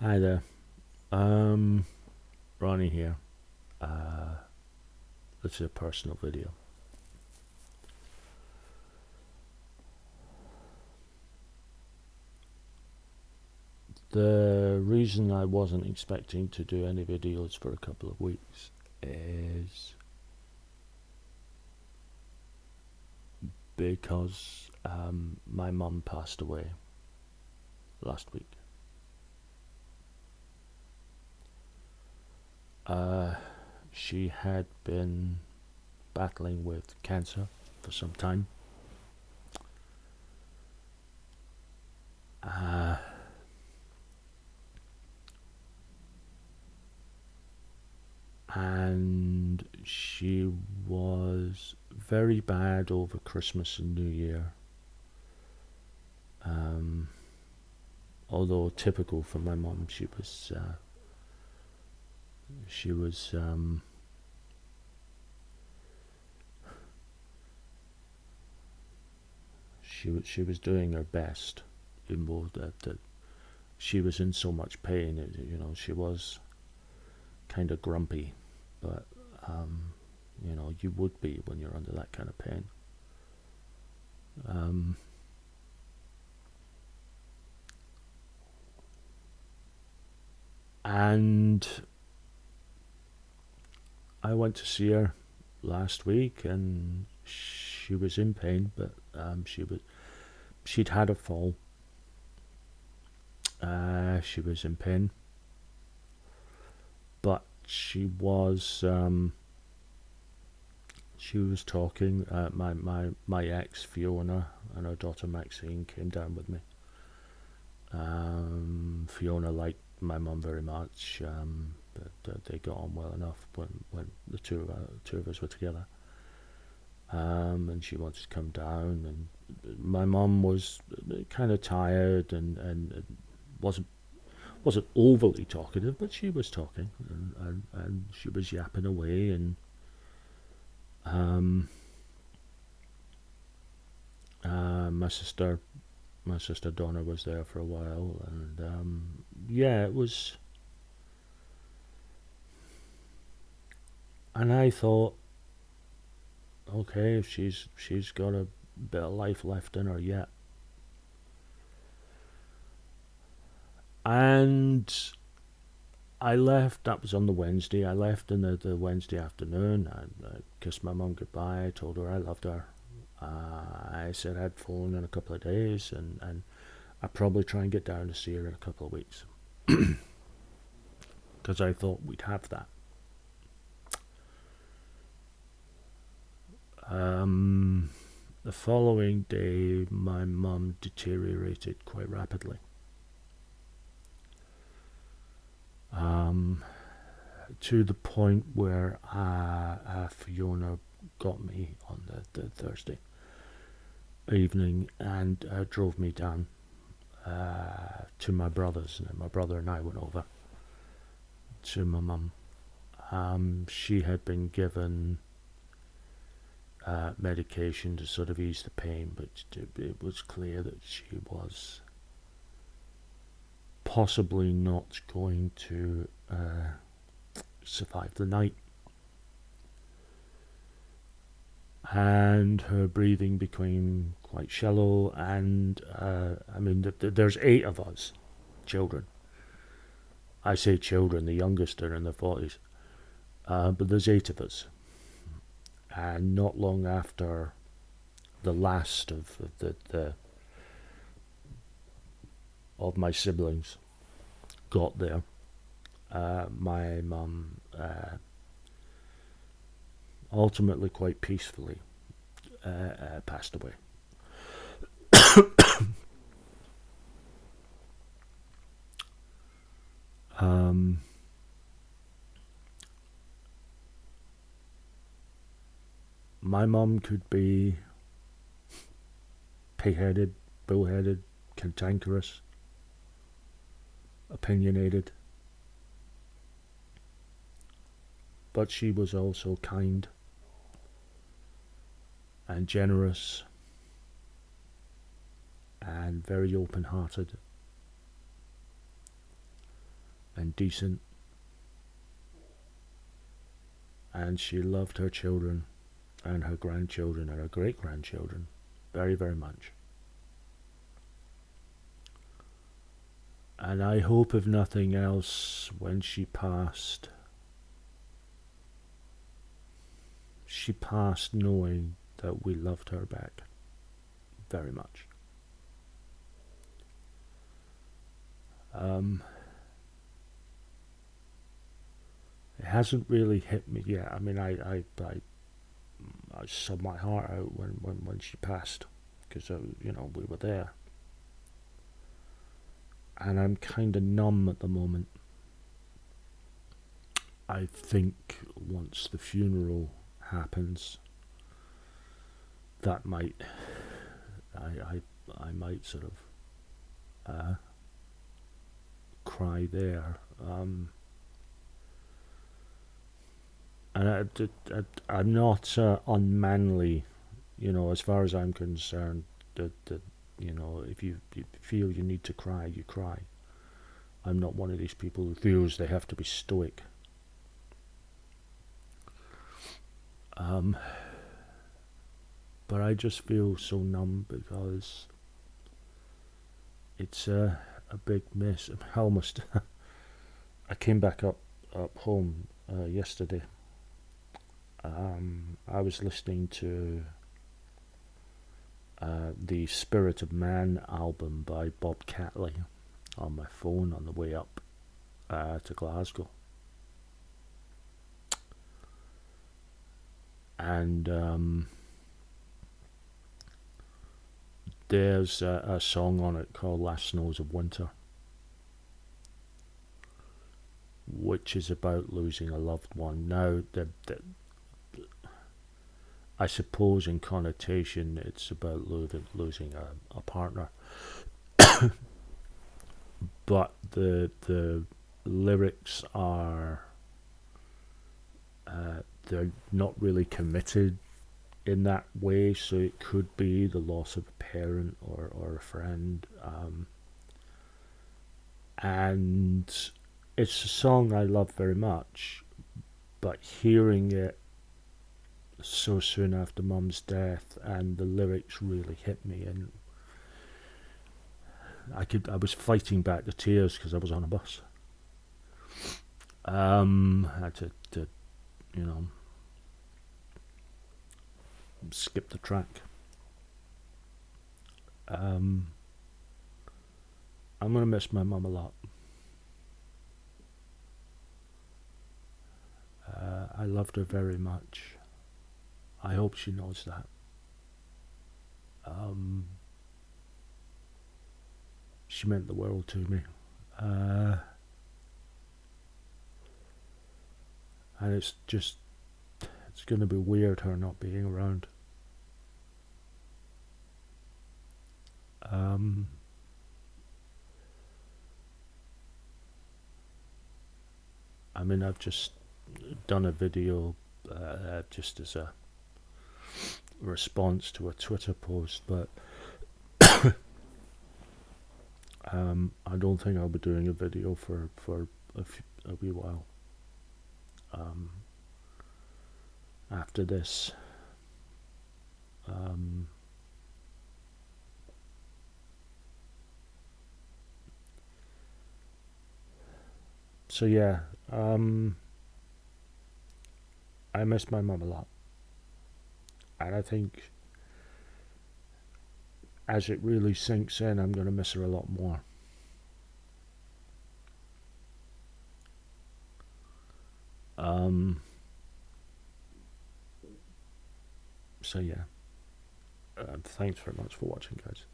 Hi there. Um, Ronnie here. Uh, this is a personal video. The reason I wasn't expecting to do any videos for a couple of weeks is because my mum passed away last week. Uh, she had been battling with cancer for some time. Uh, and she was very bad over Christmas and New Year. Um, Although typical for my mum, she was she was doing her best, even though that she was in so much pain. She was kind of grumpy, but um, you would be when you're under that kind of pain. Um, and I went to see her last week, and she was in pain, but she'd had a fall. She was in pain, but she was talking. My ex Fiona and her daughter Maxine came down with me. Fiona liked my mum very much, but they got on well enough when the two of us were together. And she wanted to come down, and my mum was kind of tired and wasn't overly talkative, but she was talking, and she was yapping away, and um, my sister Donna was there for a while, and yeah, it was. And I thought, okay, if she's got a bit of life left in her yet, and I left. That was on the Wednesday. I left in the Wednesday afternoon. I kissed my mum goodbye. I told her I loved her. I said I'd phone in a couple of days, and I'd probably try and get down to see her in a couple of weeks, because I thought we'd have that. Um, the following day, my mum deteriorated quite rapidly. Um, to the point where Fiona got me on the Thursday evening and drove me down to my brother's, and my brother and I went over to my mum. She had been given medication to sort of ease the pain, but it was clear that she was possibly not going to survive the night. And her breathing became quite shallow, and there's 8 of us, children. I say children, the youngest are in their 40s, but there's 8 of us. And not long after the last of my siblings got there, my mum ultimately, quite peacefully, passed away. um, my mum could be pig-headed, bull-headed, cantankerous, opinionated, but she was also kind and generous and very open-hearted. and decent, and she loved her children and her grandchildren and her great-grandchildren very, very much. And I hope, if nothing else, when she passed knowing that we loved her back very much. It hasn't really hit me yet. I mean, I sobbed my heart out when she passed, because we were there, and I'm kind of numb at the moment. I think once the funeral happens, that might I might sort of cry there. And I'm not unmanly, as far as I'm concerned. That if you feel you need to cry, you cry. I'm not one of these people who feels they have to be stoic. But I just feel so numb because it's a big miss. I almost I came back up home yesterday. I was listening to the Spirit of Man album by Bob Catley on my phone on the way up to Glasgow. And there's a song on it called Last Snows of Winter, which is about losing a loved one. Now, I suppose in connotation it's about losing a partner, but the lyrics are they're not really committed in that way, so it could be the loss of a parent or a friend, and it's a song I love very much, but hearing it so soon after Mum's death and the lyrics really hit me, and I was fighting back the tears because I was on a bus. I had to skip the track. I'm gonna miss my mum a lot. I loved her very much. I hope she knows that. She meant the world to me. And it's going to be weird her not being around. I mean, I've just done a video just as a response to a Twitter post, but I don't think I'll be doing a video for a wee while after this. So yeah, I miss my mum a lot, and I think as it really sinks in, I'm going to miss her a lot more. So yeah, thanks very much for watching, guys.